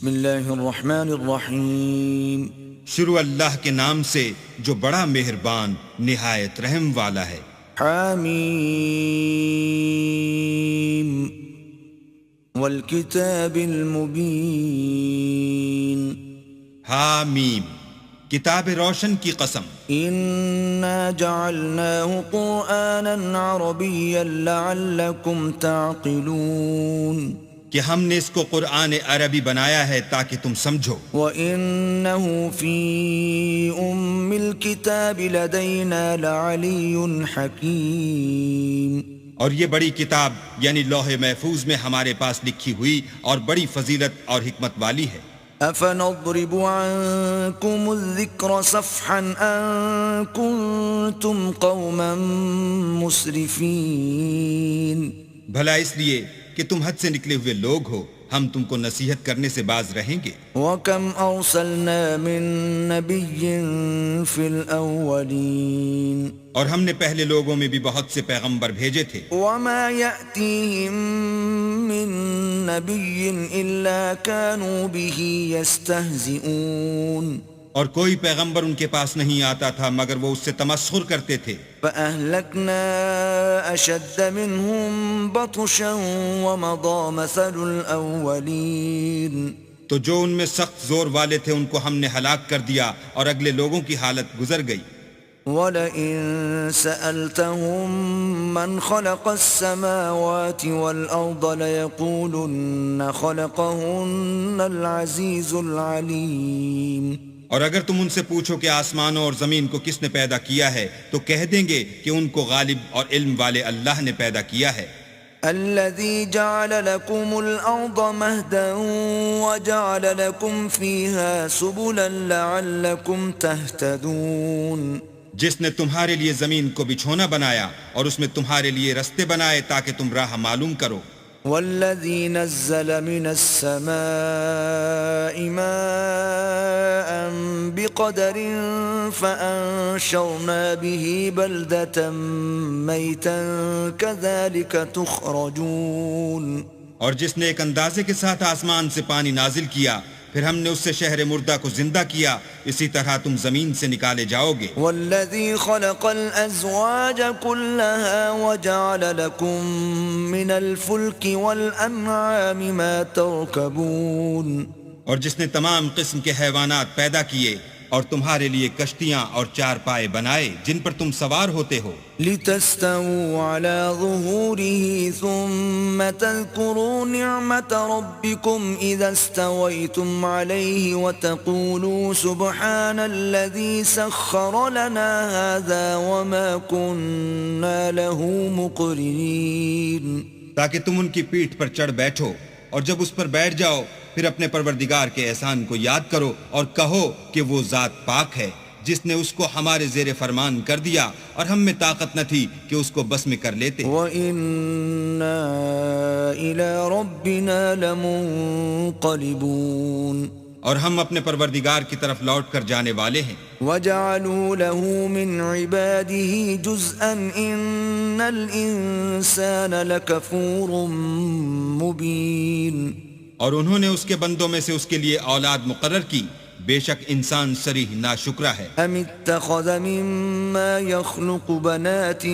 بسم اللہ الرحمن الرحیم. شروع اللہ کے نام سے جو بڑا مہربان نہایت رحم والا ہے. حامیم والکتاب المبین. حامیم کتاب روشن کی قسم. انا جعلناه قرآنا عربیا لعلکم تعقلون. کہ ہم نے اس کو قرآن عربی بنایا ہے تاکہ تم سمجھو. وَإِنَّهُ فِي أُمِّ الْكِتَابِ لَدَيْنَا لَعَلِيٌّ حَكِيمٌ. اور یہ بڑی کتاب یعنی لوح محفوظ میں ہمارے پاس لکھی ہوئی اور بڑی فضیلت اور حکمت والی ہے. أَفَنَضْرِبُ عَنْكُمُ الذِّكْرَ صَفْحًا أَن كُنتُمْ قَوْمًا مُسْرِفِينَ. بھلا اس لیے کہ تم حد سے نکلے ہوئے لوگ ہو ہم تم کو نصیحت کرنے سے باز رہیں گے. وَكَمْ أَرْسَلْنَا مِن نَّبِيٍّ فِي الْأَوَّلِينَ. اور ہم نے پہلے لوگوں میں بھی بہت سے پیغمبر بھیجے تھے. وَمَا يَأْتِيهِم مِّن نَّبِيٍّ إِلَّا كَانُوا بِهِ يَسْتَهْزِئُونَ. اور کوئی پیغمبر ان کے پاس نہیں آتا تھا مگر وہ اس سے تمسخر کرتے تھے. فَأَهْلَكْنَا أَشَدَّ مِنْهُمْ بَطْشًا وَمَضَىٰ مَثَلُ الْأَوَّلِينَ. تو جو ان میں سخت زور والے تھے ان کو ہم نے ہلاک کر دیا اور اگلے لوگوں کی حالت گزر گئی. وَلَئِن سَأَلْتَهُم مَّنْ خَلَقَ السَّمَاوَاتِ وَالْأَرْضَ لَيَقُولُنَّ خَلَقَهُنَّ الْعَزِيزُ الْعَلِيمُ. اور اگر تم ان سے پوچھو کہ آسمانوں اور زمین کو کس نے پیدا کیا ہے تو کہہ دیں گے کہ ان کو غالب اور علم والے اللہ نے پیدا کیا ہے. الذي جعل لكم الأرض مهدا وجعل لكم فيها سبلا لعلكم تهتدون. جس نے تمہارے لیے زمین کو بچھونا بنایا اور اس میں تمہارے لیے رستے بنائے تاکہ تم راہ معلوم کرو. والذي نزل من السماء ماء بقدر فأنشرنا به بلدة ميتا كذلك تخرجون. اور جس نے ایک اندازے کے ساتھ آسمان سے پانی نازل کیا پھر ہم نے اس سے شہر مردہ کو زندہ کیا اسی طرح تم زمین سے نکالے جاؤ گے. والذي خلق الأزواج كلها وجعل لكم من الفلك والأنعام ما تركبون. اور جس نے تمام قسم کے حیوانات پیدا کیے اور تمہارے لیے کشتیاں اور چار پائے بنائے جن پر تم سوار ہوتے ہو. لتستووا على ظهوره ثم تذكروا نعمة ربكم إذا استويتم عليه وتقولوا سبحان الذي سخر لنا هذا وما كنا له مقرنين. تاکہ تم ان کی پیٹھ پر چڑھ بیٹھو اور جب اس پر بیٹھ جاؤ پھر اپنے پروردگار کے احسان کو یاد کرو اور کہو کہ وہ ذات پاک ہے جس نے اس کو ہمارے زیر فرمان کر دیا اور ہم میں طاقت نہ تھی کہ اس کو بس میں کر لیتے. وَإِنَّا إِلَىٰ رَبِّنَا لَمُنقَلِبُونَ. اور ہم اپنے پروردگار کی طرف لوٹ کر جانے والے ہیں. وَجَعَلُوا لَهُ مِنْ عِبَادِهِ جُزْءًا إِنَّ الْإِنسَانَ لَكَفُورٌ مُبِينٌ. اور انہوں نے اس کے بندوں میں سے اس کے لیے اولاد مقرر کی بے شک انسان صریح ناشکرا ہے. أَمِ اتَّخَذَ مِمَّا يَخْلُقُ بَنَاتٍ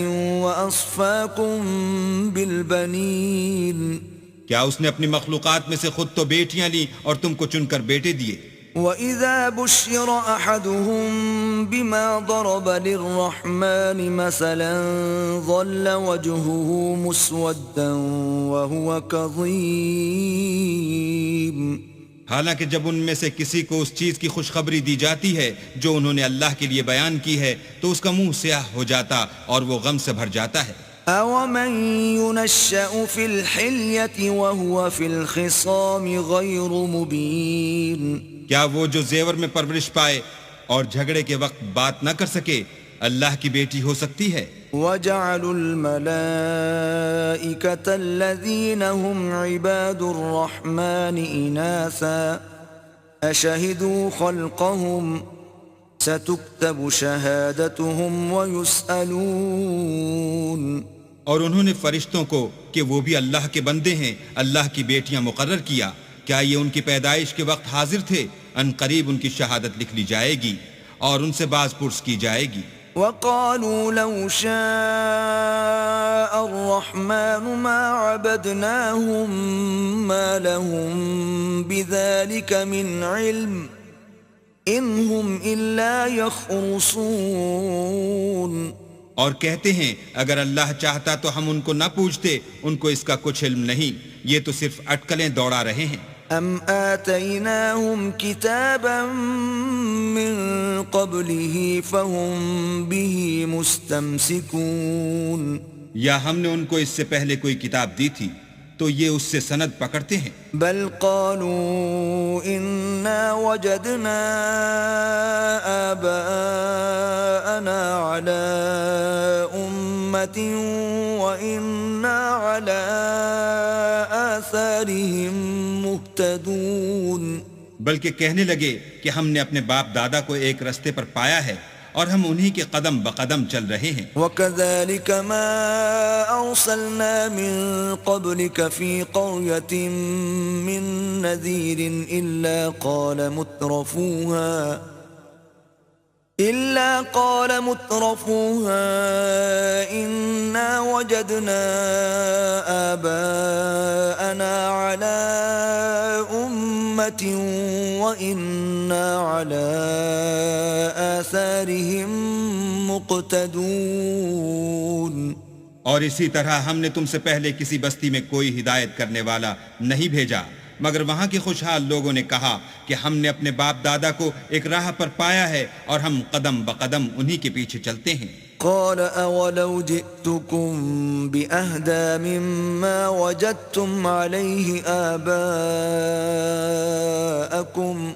وَأَصْفَاكُمْ بِالْبَنِينَ. کیا اس نے اپنی مخلوقات میں سے خود تو بیٹیاں لی اور تم کو چن کر بیٹے دیے. وَإِذَا بُشِّرَ أَحَدُهُم بِمَا ضَرَبَ لِلرَّحْمَنِ مَثَلًا ظَلَّ وَجْهُهُ مُسْوَدًّا وَهُوَ كَظِيمٌ. حالانکہ جب ان میں سے کسی کو اس چیز کی خوشخبری دی جاتی ہے جو انہوں نے اللہ کے لیے بیان کی ہے تو اس کا منہ سیاہ ہو جاتا اور وہ غم سے بھر جاتا ہے. أَوَمَن يُنَشَّأُ فِي الْحِلْيَةِ وَهُوَ فِي الْخِصَامِ غَيْرُ مُبِينٍ. کیا وہ جو زیور میں پرورش پائے اور جھگڑے کے وقت بات نہ کر سکے اللہ کی بیٹی ہو سکتی ہے. وَجَعَلُوا الْمَلَائِكَةَ الَّذِينَ هُمْ عِبَادُ الرَّحْمَنِ إِنَاثًا أَشَهِدُوا خَلْقَهُمْ سَتُكْتَبُ شَهَادَتُهُمْ وَيُسْأَلُونَ. اور انہوں نے فرشتوں کو کہ وہ بھی اللہ کے بندے ہیں اللہ کی بیٹیاں مقرر کیا کیا یہ ان کی پیدائش کے وقت حاضر تھے؟ ان قریب ان کی شہادت لکھ لی جائے گی اور ان سے باز پرس کی جائے گی۔ وقالوا لو شاء الرحمن ما عبدناهم ما لهم بذلك من علم ان هم الا يخرصون۔ اور کہتے ہیں اگر اللہ چاہتا تو ہم ان کو نہ پوچھتے، ان کو اس کا کچھ علم نہیں، یہ تو صرف اٹکلیں دوڑا رہے ہیں۔ ام آتیناہم کتابا من قبلہ فہم بہ مستمسکون، یا ہم نے ان کو اس سے پہلے کوئی کتاب دی تھی تو یہ اس سے سند پکڑتے ہیں۔ بل قالوا انا وجدنا آباءنا على امة وانا على آثارهم مهتدون، بلکہ کہنے لگے کہ ہم نے اپنے باپ دادا کو ایک رستے پر پایا ہے اور ہم انہی کے قدم بقدم چل رہے ہیں۔ وَكَذَلِكَ مَا أَرْسَلْنَا مِن قَبْلِكَ فِي قَرْيَةٍ مِّن نَّذِيرٍ إِلَّا قَالَ مُتْرَفُوهَا إِنَّا وَجَدْنَا آبَاءَنَا عَلَىٰ أُمَّةٍ وَإِنَّا عَلَىٰ آثَارِهِم مُقْتَدُونَ۔ اور اسی طرح ہم نے تم سے پہلے کسی بستی میں کوئی ہدایت کرنے والا نہیں بھیجا، مگر وہاں کے خوشحال لوگوں نے کہا کہ ہم نے اپنے باپ دادا کو ایک راہ پر پایا ہے اور ہم قدم بقدم انہی کے پیچھے چلتے ہیں۔ قال اولو جئتكم بأهدى مما وجدتم عليه آباءكم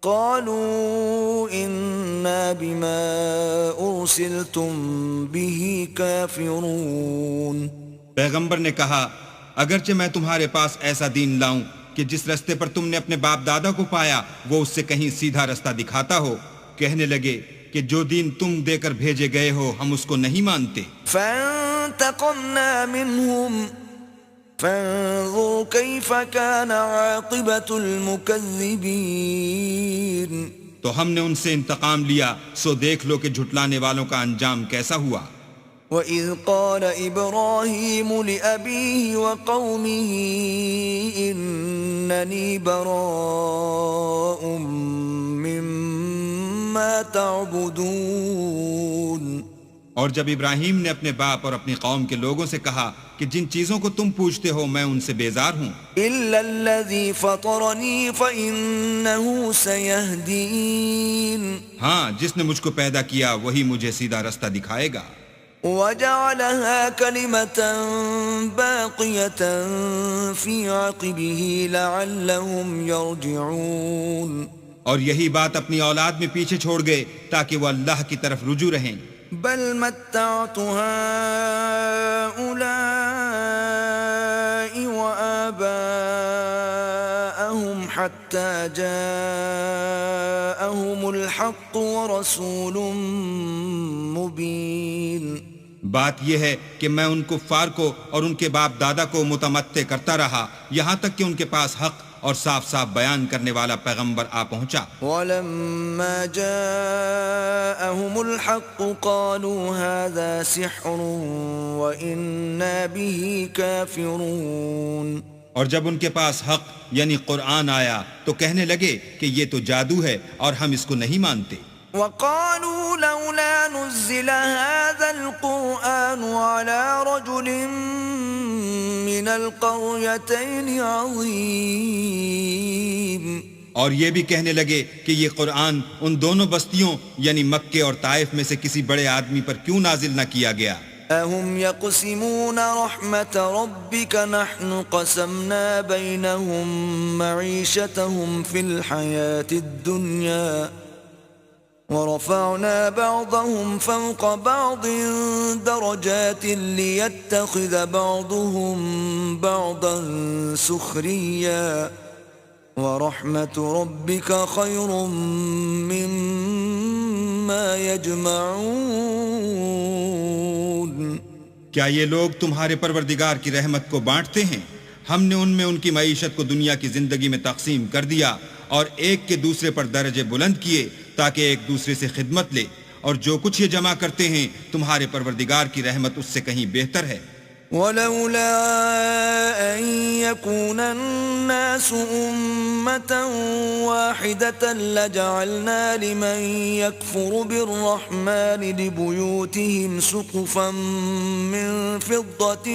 قالوا إنا بما أرسلتم به كافرون۔ پیغمبر نے کہا اگرچہ میں تمہارے پاس ایسا دین لاؤں کہ جس رستے پر تم نے اپنے باپ دادا کو پایا وہ اس سے کہیں سیدھا رستہ دکھاتا ہو، کہنے لگے کہ جو دین تم دے کر بھیجے گئے ہو ہم اس کو نہیں مانتے۔ فانتقمنا منهم فانظر كيف كان عاقبة المكذبين۔ تو ہم نے ان سے انتقام لیا، سو دیکھ لو کہ جھٹلانے والوں کا انجام کیسا ہوا۔ وَإِذْ قَالَ إِبْرَاهِيمُ لِأَبِيهِ وَقَوْمِهِ إِنَّنِي بَرَاءٌ مِّمَّا تَعْبُدُونَ۔ اور جب ابراہیم نے اپنے باپ اور اپنی قوم کے لوگوں سے کہا کہ جن چیزوں کو تم پوچھتے ہو میں ان سے بیزار ہوں، إِلَّا الَّذِي فَطَرَنِي فَإِنَّهُ سَيَهْدِينِ، ہاں جس نے مجھ کو پیدا کیا وہی مجھے سیدھا رستہ دکھائے گا۔ وَجَعَلَهَا كَلِمَةً بَاقِيَةً فِي عَقِبِهِ لَعَلَّهُمْ يَرْجِعُونَ، اور یہی بات اپنی اولاد میں پیچھے چھوڑ گئے تاکہ وہ اللہ کی طرف رجوع رہیں۔ بل متعت هؤلاء وآباءهم حتى جاءهم الحق ورسول مبين۔ بات یہ ہے کہ میں ان کفار کو اور ان کے باپ دادا کو متمتع کرتا رہا یہاں تک کہ ان کے پاس حق اور صاف صاف بیان کرنے والا پیغمبر آ پہنچا۔ وَلَمَّا جَاءَهُمُ الْحَقُّ قَالُوا هَذَا سِحْرٌ وَإِنَّا بِهِ كَافِرُونَ۔ اور جب ان کے پاس حق یعنی قرآن آیا تو کہنے لگے کہ یہ تو جادو ہے اور ہم اس کو نہیں مانتے۔ وَقَالُوا لَوْلَا نُزِّلَ هَذَا الْقُرْآنُ عَلَى رَجُلٍ مِّنَ الْقَرْيَتَيْنِ عَظِيمٍ۔ اور یہ بھی کہنے لگے کہ یہ قرآن ان دونوں بستیوں یعنی مکے اور طائف میں سے کسی بڑے آدمی پر کیوں نازل نہ کیا گیا۔ أَهُمْ يَقْسِمُونَ رَحْمَةَ رَبِّكَ نَحْنُ قَسَمْنَا بَيْنَهُمْ مَعِيشَتَهُمْ فِي الْحَيَاةِ الدُّنْيَا ورفعنا بعضهم فوق بعض درجات ليتخذ بعضهم بعضا سخريا ورحمة ربك خير مما يجمعون۔ کیا یہ لوگ تمہارے پروردگار کی رحمت کو بانٹتے ہیں؟ ہم نے ان میں ان کی معیشت کو دنیا کی زندگی میں تقسیم کر دیا اور ایک کے دوسرے پر درجے بلند کیے تاکہ ایک دوسرے سے خدمت لے، اور جو کچھ یہ جمع کرتے ہیں تمہارے پروردگار کی رحمت اس سے کہیں بہتر ہے۔ ولولا أن يكون الناس أمة واحدة لجعلنا لمن يكفر بالرحمن لبيوتهم سقفا من فضة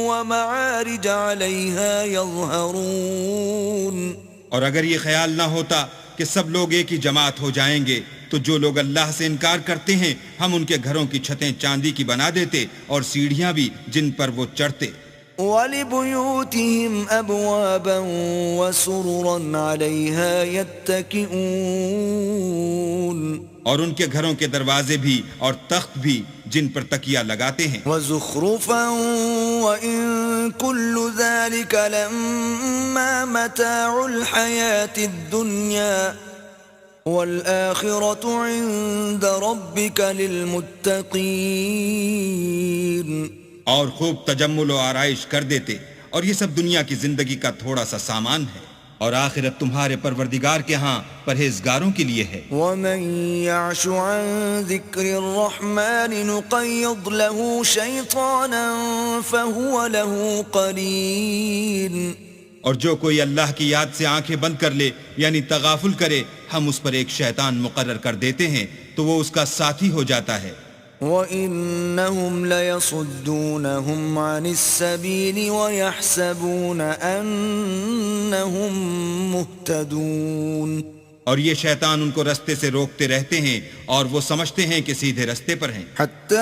ومعارج عليها يظهرون۔ اور اگر یہ خیال نہ ہوتا کہ سب لوگ ایک ہی جماعت ہو جائیں گے تو جو لوگ اللہ سے انکار کرتے ہیں ہم ان کے گھروں کی چھتیں چاندی کی بنا دیتے اور سیڑھیاں بھی جن پر وہ چڑھتے۔ وَلِبُيُوتِهِمْ أَبْوَابًا وَسُرُرًا عَلَيْهَا يَتَّكِئُونَ، اور ان کے گھروں کے دروازے بھی اور تخت بھی جن پر تکیہ لگاتے ہیں۔ وَزُخْرُفًا وَإِن كُلُّ ذَلِكَ لَمَّا مَتَاعُ الْحَيَاةِ الدُّنْيَا وَالْآخِرَةُ عِندَ رَبِّكَ لِلْمُتَّقِينَ۔ اور خوب تجمل و آرائش کر دیتے، اور یہ سب دنیا کی زندگی کا تھوڑا سا سامان ہے، اور آخرت تمہارے پروردگار کے ہاں پرہیزگاروں کے لیے ہے۔ وَمَن يَعْشُ عَن ذِكْرِ الرَّحْمَنِ نُقَيِّضْ لَهُ شَيْطَانًا فَهُوَ لَهُ قَرِينٌ۔ اور جو کوئی اللہ کی یاد سے آنکھیں بند کر لے یعنی تغافل کرے، ہم اس پر ایک شیطان مقرر کر دیتے ہیں تو وہ اس کا ساتھی ہو جاتا ہے۔ وَإِنَّهُمْ لَيَصُدُّونَهُمْ عَنِ السَّبِيلِ وَيَحْسَبُونَ أَنَّهُمْ مُهْتَدُونَ۔ اور یہ شیطان ان کو رستے سے روکتے رہتے ہیں اور وہ سمجھتے ہیں کہ سیدھے رستے پر ہیں۔ حَتَّى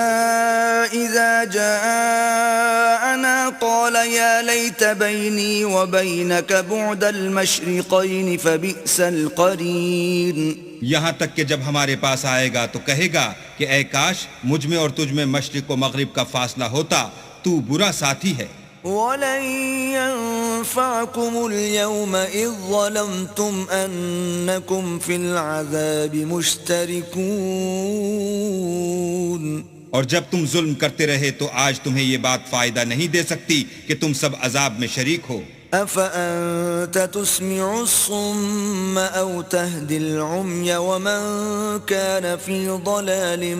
إِذَا جَاءَنَا قَالَ يَا لَيْتَ بَيْنِي وَبَيْنَكَ بُعْدَ الْمَشْرِقَيْنِ فَبِئْسَ الْقَرِينُ۔ یہاں تک کہ جب ہمارے پاس آئے گا تو کہے گا کہ اے کاش مجھ میں اور تجھ میں مشرق و مغرب کا فاصلہ ہوتا، تو برا ساتھی ہے۔ وَلَن يَنفَعَكُمُ الْيَوْمَ إِذ ظَّلَمْتُمْ أَنَّكُمْ فِي الْعَذَابِ مُشْتَرِكُونَ۔ اور جب تم ظلم کرتے رہے تو آج تمہیں یہ بات فائدہ نہیں دے سکتی کہ تم سب عذاب میں شریک ہو۔ أَفَأَنْتَ تُسْمِعُ الصُّمَّ أَوْ تَهْدِي الْعُمْيَ وَمَنْ كَانَ فِي ضَلَالٍ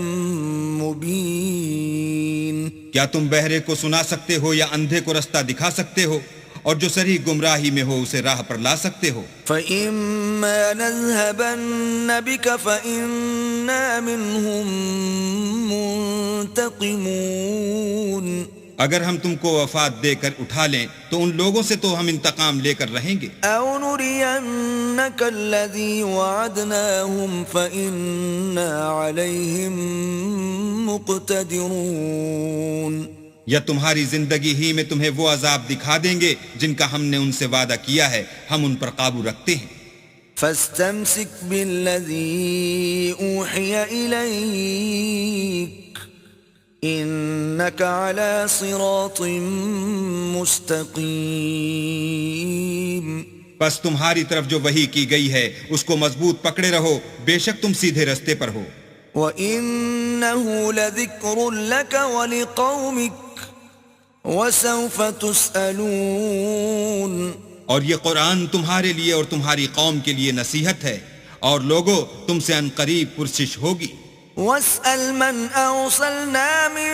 مُبِينٍ۔ کیا تم بہرے کو سنا سکتے ہو یا اندھے کو رستہ دکھا سکتے ہو، اور جو صریح گمراہی میں ہو اسے راہ پر لا سکتے ہو؟ فَإِمَّا نَذْهَبَنَّ بِكَ فَإِنَّا مِنْهُمْ مُنْتَقِمُونَ۔ اگر ہم تم کو وفات دے کر اٹھا لیں تو ان لوگوں سے تو ہم انتقام لے کر رہیں گے۔ أَوْ نُرِيَنَّكَ الَّذِي وَعَدْنَاهُمْ فَإِنَّا عَلَيْهِمْ مُقْتَدِرُونَ۔ یا تمہاری زندگی ہی میں تمہیں وہ عذاب دکھا دیں گے جن کا ہم نے ان سے وعدہ کیا ہے، ہم ان پر قابو رکھتے ہیں۔ فَاسْتَمْسِكْ بِالَّذِي أُوحِيَ إِلَيْكَ إِنَّكَ عَلَى صِرَاطٍ مُسْتَقِيمٍ۔ بس تمہاری طرف جو وحی کی گئی ہے اس کو مضبوط پکڑے رہو، بے شک تم سیدھے رستے پر ہو۔ وَإِنَّهُ لَذِكْرٌ لَكَ وَلِقَوْمِكَ وَسَوْفَ تُسْأَلُونَ۔ اور یہ قرآن تمہارے لیے اور تمہاری قوم کے لیے نصیحت ہے، اور لوگو تم سے عنقریب پرسش ہوگی۔ وَاسْأَلْ مَنْ أَرْسَلْنَا مِن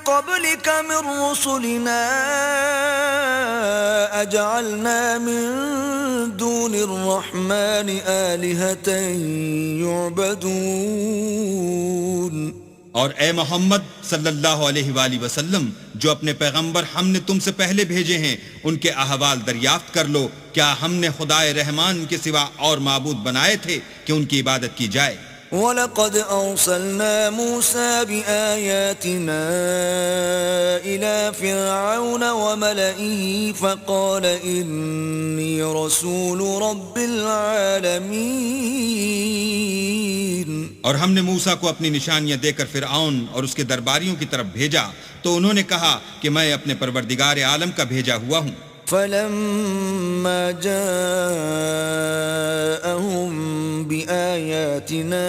قَبْلِكَ مِن رُّسُلِنَا أَجَعَلْنَا مِن دُونِ الرَّحْمَنِ آلِهَةً يُعْبَدُونَ۔ اور اے محمد صلی اللہ علیہ وآلہ وسلم، جو اپنے پیغمبر ہم نے تم سے پہلے بھیجے ہیں ان کے احوال دریافت کر لو، کیا ہم نے خدائے رحمان کے سوا اور معبود بنائے تھے کہ ان کی عبادت کی جائے؟ وَلَقَدْ أَرْسَلْنَا مُوسَى بِآيَاتِنَا إِلَى فِرْعَوْنَ وَمَلَئِهِ فَقَالَ إِنِّي رَسُولُ رَبِّ الْعَالَمِينَ۔ اور ہم نے موسیٰ کو اپنی نشانیاں دے کر فرعون اور اس کے درباریوں کی طرف بھیجا تو انہوں نے کہا کہ میں اپنے پروردگار عالم کا بھیجا ہوا ہوں۔ فَلَمَّا جَاءَهُم بِآيَاتِنَا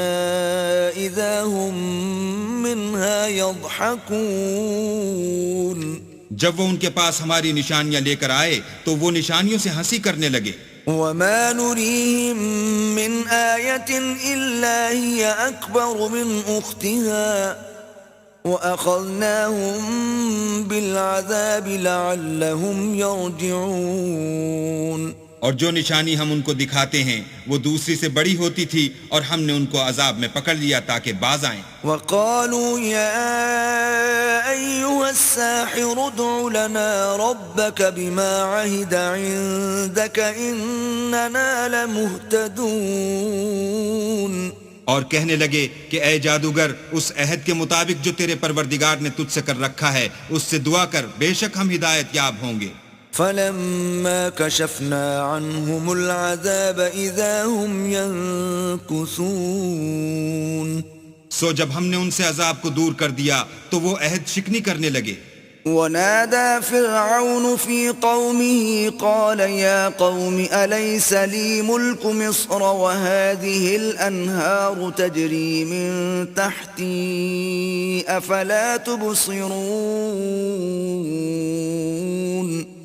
إِذَا هُم مِّنْهَا يَضْحَكُونَ۔ جب وہ ان کے پاس ہماری نشانیاں لے کر آئے تو وہ نشانیوں سے ہنسی کرنے لگے. وما نريهم من آية إلا هي أكبر من أختها وأخذناهم بالعذاب لعلهم يرجعون. اور جو نشانی ہم ان کو دکھاتے ہیں وہ دوسری سے بڑی ہوتی تھی اور ہم نے ان کو عذاب میں پکڑ لیا تاکہ باز آئیں. وقالوا يا أيها الساحر ادع لنا ربك بما عهد عندك إننا لمهتدون. اور کہنے لگے کہ اے جادوگر اس عہد کے مطابق جو تیرے پروردگار نے تجھ سے کر رکھا ہے اس سے دعا کر، بے شک ہم ہدایت یاب ہوں گے. فلما كشفنا عنهم العذاب إذا هم ينكثون. سو جب ہم نے ان سے عذاب کو دور کر دیا تو وہ عہد شکنی کرنے لگے. ونادى فرعون في قومه قال يا قوم أليس لي ملك مصر وهذه الأنهار تجري من تحتي أفلا تبصرون.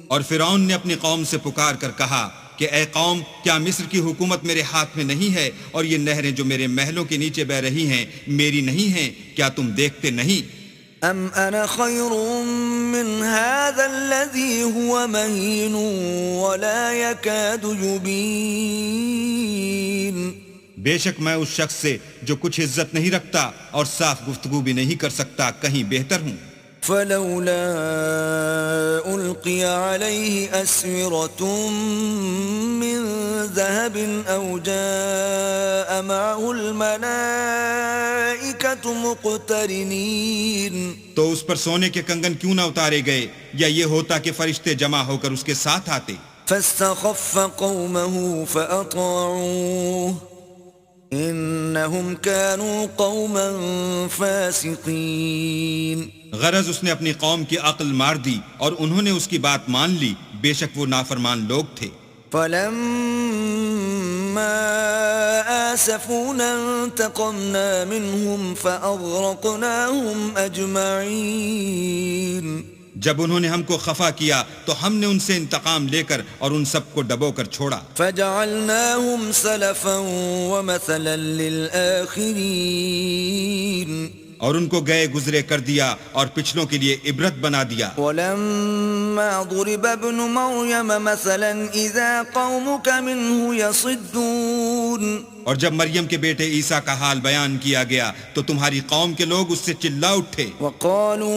اور فرعون نے اپنی قوم سے پکار کر کہا کہ اے قوم، کیا مصر کی حکومت میرے ہاتھ میں نہیں ہے اور یہ نہریں جو میرے محلوں کے نیچے بہ رہی ہیں میری نہیں ہیں؟ کیا تم دیکھتے نہیں؟ ام انا خیر من هذا الذي هو مهين ولا يكاد يبين. بے شک میں اس شخص سے جو کچھ عزت نہیں رکھتا اور صاف گفتگو بھی نہیں کر سکتا کہیں بہتر ہوں. فلولا ألقي عليه أسورة من ذهب أو جاء معه الملائكة مقترنين. تو اس پر سونے کے کنگن کیوں نہ اتارے گئے یا یہ ہوتا کہ فرشتے جمع ہو کر اس کے ساتھ آتے. فاستخف قومه فأطاعوه إنهم كانوا قوما فاسقين. غرض اس نے اپنی قوم کی عقل مار دی اور انہوں نے اس کی بات مان لی، بے شک وہ نافرمان لوگ تھے. فلما آسفونا انتقمنا منهم فأغرقناهم أجمعين. جب انہوں نے ہم کو خفا کیا تو ہم نے ان سے انتقام لے کر اور ان سب کو ڈبو کر چھوڑا. فجعلناهم سلفا ومثلا للآخرين. اور ان کو گئے گزرے کر دیا اور پچھلوں کے لیے عبرت بنا دیا. ولما ضرب ابن مريم مثلا إذا قومك منه يصدون. اور جب مریم کے بیٹے عیسیٰ کا حال بیان کیا گیا تو تمہاری قوم کے لوگ اس سے چلا اٹھے. وقالوا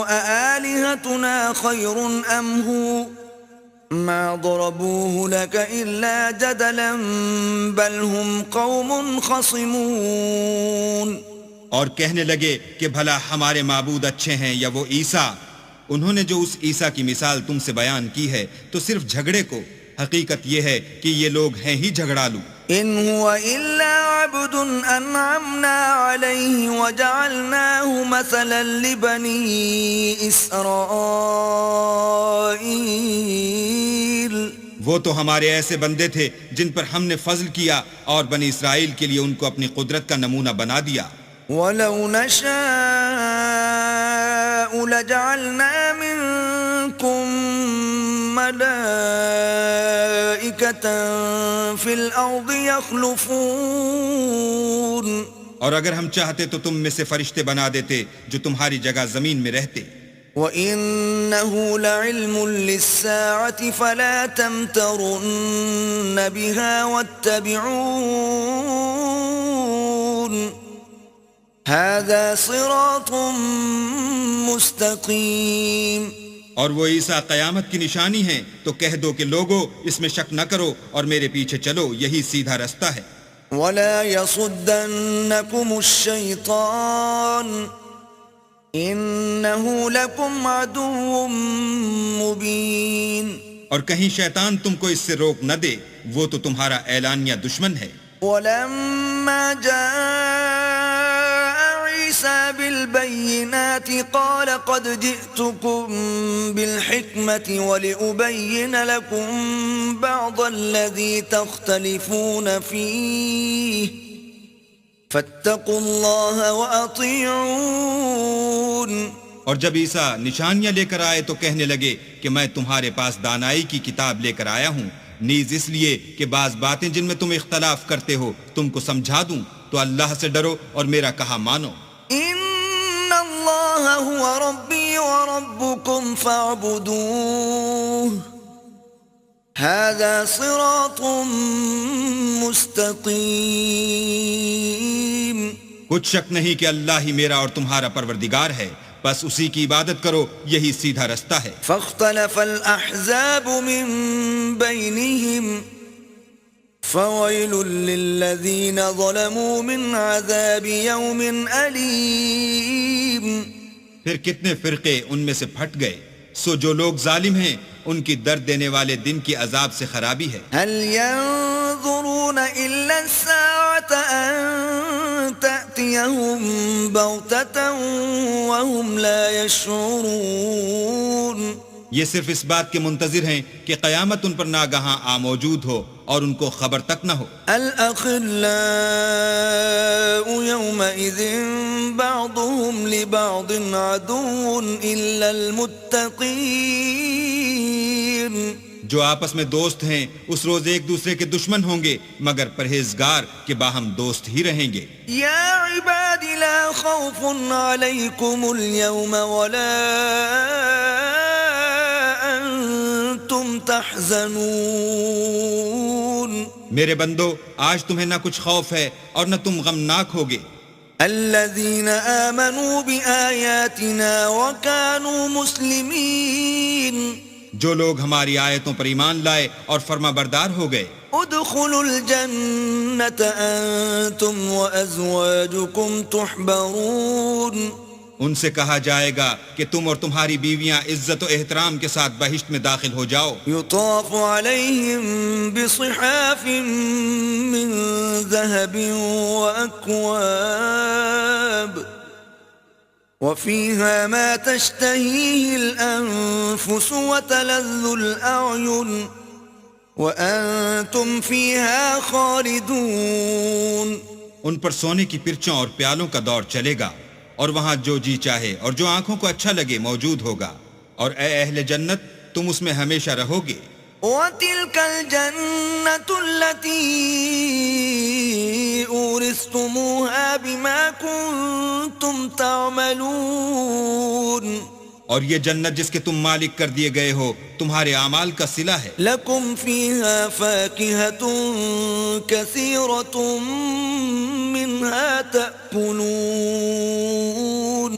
أآلهتنا خير أم هو ما ضربوه لك إلا جدلا بل هم قوم خصمون. اور کہنے لگے کہ بھلا ہمارے معبود اچھے ہیں یا وہ عیسیٰ؟ انہوں نے جو اس عیسیٰ کی مثال تم سے بیان کی ہے تو صرف جھگڑے کو. حقیقت یہ ہے کہ یہ لوگ ہیں ہی جھگڑالو. إن هو إلا عبد أنعمنا عليه وجعلناه مثلا لبني إسرائيل. وہ تو ہمارے ایسے بندے تھے جن پر ہم نے فضل کیا اور بنی اسرائیل کے لیے ان کو اپنی قدرت کا نمونہ بنا دیا. وَلَوْ نَشَاءُ لَجَعَلْنَا مِنكُم مَلَائِكَةً فِي الْأَرْضِ يَخْلُفُونَ. اور اگر ہم چاہتے تو تم میں سے فرشتے بنا دیتے جو تمہاری جگہ زمین میں رہتے. وَإِنَّهُ لَعِلْمٌ لِلسَّاعَةِ فَلَا تَمْتَرُنَّ بِهَا وَاتَّبِعُونَ هَذَا صِرَاطٌ مُسْتَقِيمٌ. اور وہ عیسیٰ قیامت کی نشانی ہیں تو کہہ دو کہ لوگو اس میں شک نہ کرو اور میرے پیچھے چلو، یہی سیدھا رستہ ہے. وَلَا يَصُدَّنَّكُمُ الشَّيْطَانُ إِنَّهُ لَكُمْ عَدُوٌّ مُبِينٌ. اور کہیں شیطان تم کو اس سے روک نہ دے، وہ تو تمہارا اعلانیہ دشمن ہے. وَلَمَّا جَاءَ عِيسَى بِالْبَيِّنَاتِ قَالَ قَدْ جِئْتُكُمْ بِالْحِكْمَةِ وَلِأُبَيِّنَ لَكُمْ بَعْضَ الَّذِي تَخْتَلِفُونَ فِيهِ فَاتَّقُوا اللَّهَ وَأَطِيعُونِ. اور جب عیسیٰ نشانیاں لے کر آئے تو کہنے لگے کہ میں تمہارے پاس دانائی کی کتاب لے کر آیا ہوں، نیز اس لیے کہ بعض باتیں جن میں تم اختلاف کرتے ہو تم کو سمجھا دوں، تو اللہ سے ڈرو اور میرا کہا مانو۔ ان اللہ هو ربی وربکم فاعبدوه هذا صراط مستقیم۔ کچھ شک نہیں کہ اللہ ہی میرا اور تمہارا پروردگار ہے، بس اسی کی عبادت کرو، یہی سیدھا رستہ ہے۔ فاختلف الاحزاب من بینہم فویل للذین ظلموا من عذاب یوم علیم۔ پھر کتنے فرقے ان میں سے پھٹ گئے، سو جو لوگ ظالم ہیں ان کی درد دینے والے دن کی عذاب سے خرابی ہے۔ هل ينظرون الا الساعة ان تأتيهم بغتة وهم لا يشعرون۔ یہ صرف اس بات کے منتظر ہیں کہ قیامت ان پر ناگہاں آ موجود ہو اور ان کو خبر تک نہ ہو۔ الأخلاء يومئذ بعضهم لبعض عدو إلا المتقين۔ جو آپس میں دوست ہیں اس روز ایک دوسرے کے دشمن ہوں گے مگر پرہیزگار کے باہم دوست ہی رہیں گے۔ یا عباد لا خوف علیکم اليوم ولا انتم تحزنون۔ میرے بندو آج تمہیں نہ کچھ خوف ہے اور نہ تم غمناک ہوگے۔ الذین آمنوا بآیاتنا وکانوا مسلمین۔ جو لوگ ہماری آیتوں پر ایمان لائے اور فرما بردار ہو گئے۔ ادخلوا الجنة انتم وازواجکم تحبرون۔ ان سے کہا جائے گا کہ تم اور تمہاری بیویاں عزت و احترام کے ساتھ بہشت میں داخل ہو جاؤ۔ یطاف علیہم بصحاف من ذهب واکواب وفيها ما تشتهيه الأنفس وتلذ الأعين وأنتم فيها خالدون۔ ان پر سونے کی پرچوں اور پیالوں کا دور چلے گا، اور وہاں جو جی چاہے اور جو آنکھوں کو اچھا لگے موجود ہوگا، اور اے اہل جنت تم اس میں ہمیشہ رہو گے۔ وَتِلْكَ الْجَنَّةُ الَّتِي أُورِثْتُمُوهَا بِمَا كُنْتُمْ تَعْمَلُونَ۔ اور یہ جنت جس کے تم مالک کر دیے گئے ہو تمہارے اعمال کا صلہ ہے۔ لَكُمْ فِيهَا فَاكِهَةٌ كَثِيرَةٌ مِّنْهَا تَأْكُلُونَ۔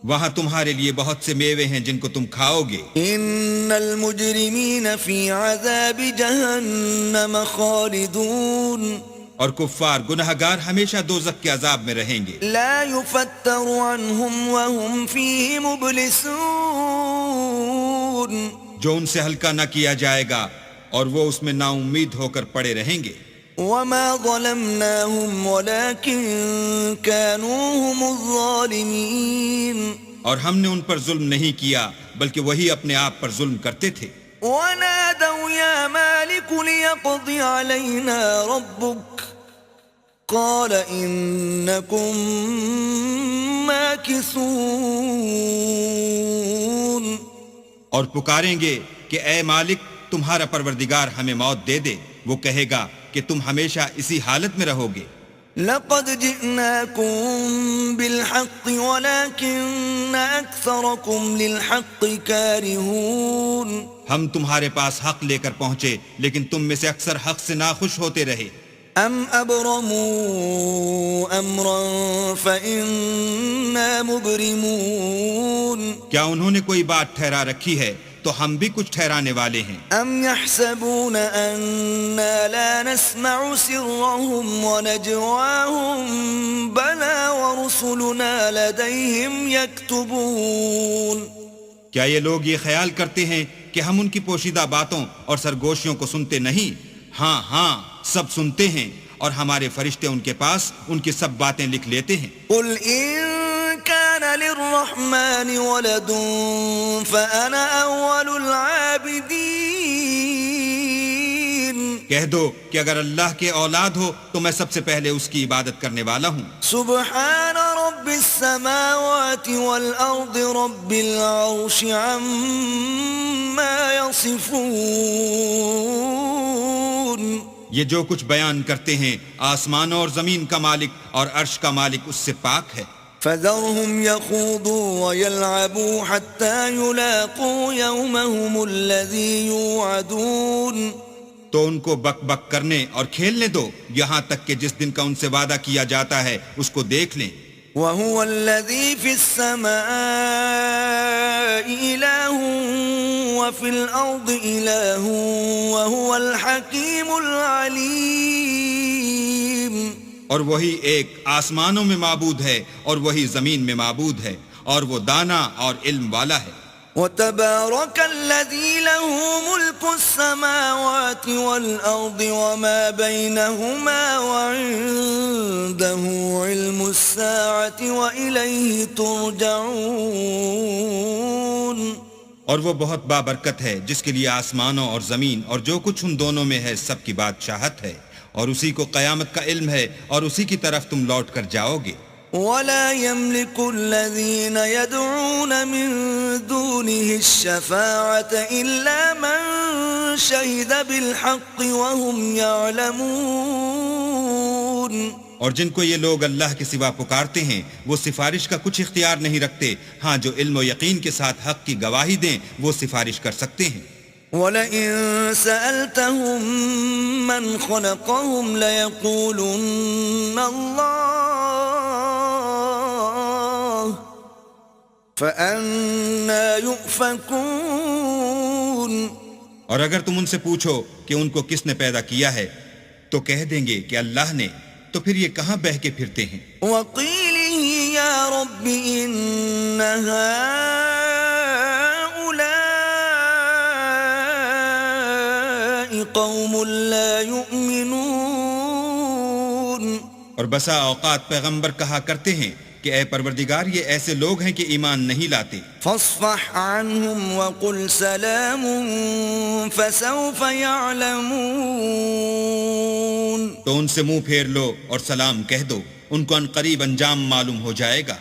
وہاں تمہارے لیے بہت سے میوے ہیں جن کو تم کھاؤ گے۔ ان المجرمین فی عذاب جہنم خالدون۔ اور کفار گنہگار ہمیشہ دوزخ کے عذاب میں رہیں گے۔ لا یفتر عنہم وهم فیہ مبلسون۔ جو ان سے ہلکا نہ کیا جائے گا اور وہ اس میں نا امید ہو کر پڑے رہیں گے۔ وما ظلمناهم ولكن كانوا هم الظالمين۔ اور ہم نے ان پر ظلم نہیں کیا بلکہ وہی اپنے آپ پر ظلم کرتے تھے۔ ونادوا يا مالك ليقض علينا ربك قال إنكم ماكثون۔ اور پکاریں گے کہ اے مالک تمہارا پروردگار ہمیں موت دے دے، وہ کہے گا کہ تم ہمیشہ اسی حالت میں رہو گے۔ لقد جئناكم بالحق ولكن أكثركم للحق كارهون۔ ہم تمہارے پاس حق لے کر پہنچے لیکن تم میں سے اکثر حق سے ناخوش ہوتے رہے۔ ام ابرموا امرا فإنا مبرمون۔ کیا انہوں نے کوئی بات ٹھہرا رکھی ہے تو ہم بھی کچھ ٹھہرانے والے ہیں۔ ام يحسبون أنا لا نسمع سرهم ونجواهم بلى ورسلنا لديهم يكتبون۔ کیا یہ لوگ یہ خیال کرتے ہیں کہ ہم ان کی پوشیدہ باتوں اور سرگوشیوں کو سنتے نہیں؟ ہاں ہاں سب سنتے ہیں، اور ہمارے فرشتے ان کے پاس ان کی سب باتیں لکھ لیتے ہیں۔ قل إن كان للرحمن ولد فأنا أول العابدين۔ کہہ دو کہ اگر اللہ کے اولاد ہو تو میں سب سے پہلے اس کی عبادت کرنے والا ہوں۔ سبحان رب في السماوات والأرض رب العرش عما يصفون یہ جو کچھ بیان کرتے ہیں آسمانوں اور زمین کا مالک اور عرش کا مالک اس سے پاک ہے. فذرهم يخوضوا ويلعبوا حتى يلاقوا يومهم الذي يوعدون تو ان کو بک بک کرنے اور کھیلنے دو یہاں تک کہ جس دن کا ان سے وعدہ کیا جاتا ہے اس کو دیکھ لیں. وهو الذي في السماء إله وفي الأرض إله وهو الحكيم العليم اور وہی ایک آسمانوں میں معبود ہے اور وہی زمین میں معبود ہے اور وہ دانا اور علم والا ہے. وتبارك الذي له ملك السماوات والأرض وما بينهما وعنده علم الساعة وإليه ترجعون اور وہ بہت بابرکت ہے جس کے لیے آسمانوں اور زمین اور جو کچھ ان دونوں میں ہے سب کی بادشاہت ہے اور اسی کو قیامت کا علم ہے اور اسی کی طرف تم لوٹ کر جاؤ گے. ولا يملك الذين يدعون من دونه الشفاعة إلا من شهد بالحق وهم يعلمون اور جن کو یہ لوگ اللہ کے سوا پکارتے ہیں وہ سفارش کا کچھ اختیار نہیں رکھتے ہاں جو علم و یقین کے ساتھ حق کی گواہی دیں وہ سفارش کر سکتے ہیں. وَلَئِن سَأَلْتَهُم مَّنْ خَلَقَهُمْ لَيَقُولُنَّ اللَّهُ فَأَنَّىٰ يُؤْفَكُونَ اور اگر تم ان سے پوچھو کہ ان کو کس نے پیدا کیا ہے تو کہہ دیں گے کہ اللہ نے، تو پھر یہ کہاں بہہ کے پھرتے ہیں. وَقِيلِهِ يَا رَبِّ إِنَّ هَٰؤُلَاءِ قَوْمٌ لَّا يُؤْمِنُونَ اور بسا اوقات پیغمبر کہا کرتے ہیں کہ اے پروردگار یہ ایسے لوگ ہیں کہ ایمان نہیں لاتے. فاصفح عنهم وقل سلام فسوف يعلمون تو ان سے منہ پھیر لو اور سلام کہہ دو، ان کو ان قریب انجام معلوم ہو جائے گا.